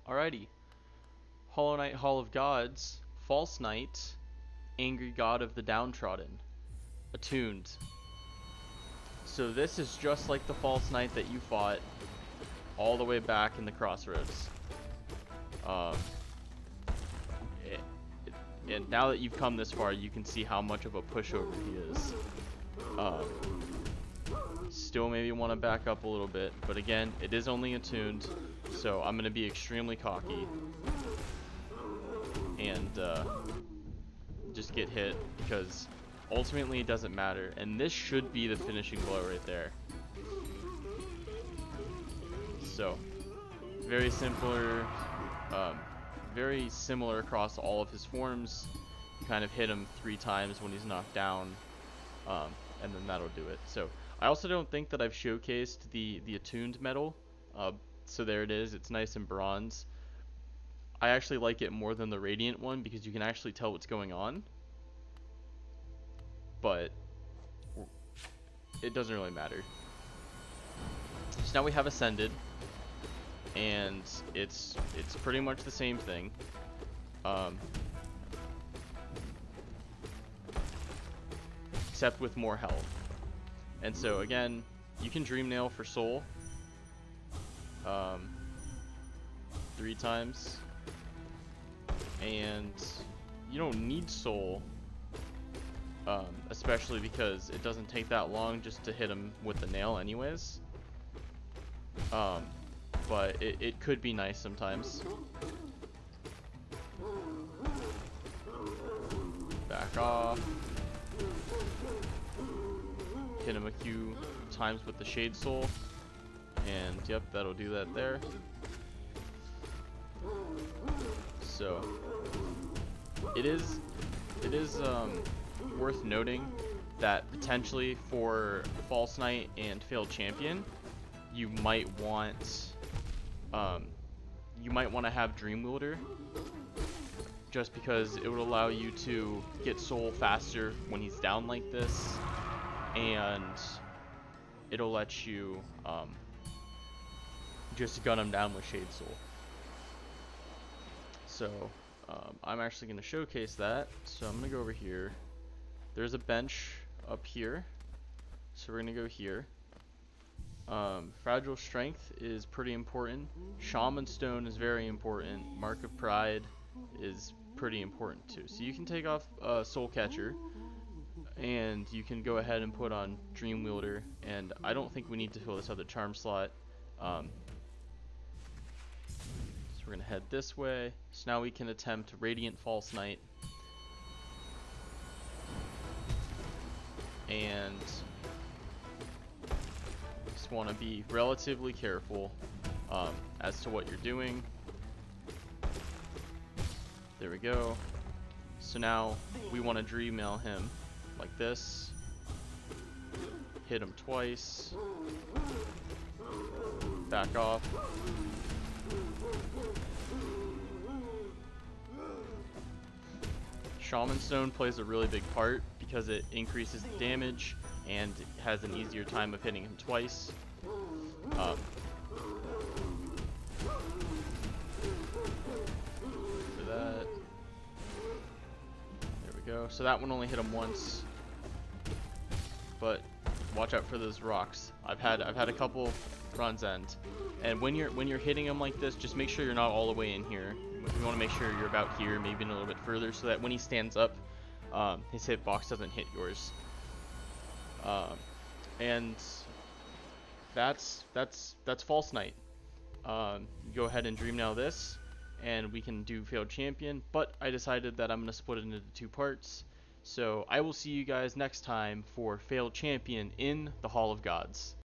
Alrighty. Hollow Knight Hall of Gods, False Knight, Angry God of the Downtrodden, attuned. So this is just like the False Knight that you fought all the way back in the Crossroads. Um, and now that you've come this far, you can see how much of a pushover he is. Still maybe want to back up a little bit, but again, it is only attuned, so I'm going to be extremely cocky and just get hit, because ultimately it doesn't matter, and this should be the finishing blow right there. So very similar across all of his forms. You kind of hit him 3 times when he's knocked down, and then that'll do it. So I also don't think that I've showcased the attuned medal, so there it is. It's nice in bronze. I actually like it more than the radiant one because you can actually tell what's going on, but it doesn't really matter. So now we have ascended, and it's pretty much the same thing. Except with more health. And so again, you can Dream Nail for soul 3 times, and you don't need soul, especially because it doesn't take that long just to hit him with the nail anyways. But it could be nice sometimes. Back off. Hit him a few times with the Shade Soul, and yep, that'll do that there. So it is worth noting that potentially for False Knight and Failed Champion, you might want to have Dream Wielder, just because it would allow you to get soul faster when he's down like this, and it'll let you just gun him down with Shade Soul. So I'm actually going to showcase that. So I'm going to go over here. There's a bench up here, so we're going to go here. Fragile Strength is pretty important. Shaman Stone is very important. Mark of Pride is pretty important too. So you can take off Soul Catcher, and you can go ahead and put on Dream Wielder, and I don't think we need to fill this other charm slot. So we're going to head this way. So now we can attempt Radiant False Knight. And just want to be relatively careful as to what you're doing. There we go. So now we want to Dream Nail him like this. Hit him twice. Back off. Shaman Stone plays a really big part because it increases the damage and has an easier time of hitting him twice. For that. There we go. So that one only hit him once, but watch out for those rocks. I've had a couple runs end, and when you're hitting him like this, just make sure you're not all the way in here. You want to make sure you're about here, maybe a little bit further, so that when he stands up, his hitbox doesn't hit yours. And that's False Knight. Go ahead and Dream Nail this, and we can do Failed Champion, but I decided that I'm going to split it into 2 parts. So I will see you guys next time for Failed Champion in the Hall of Gods.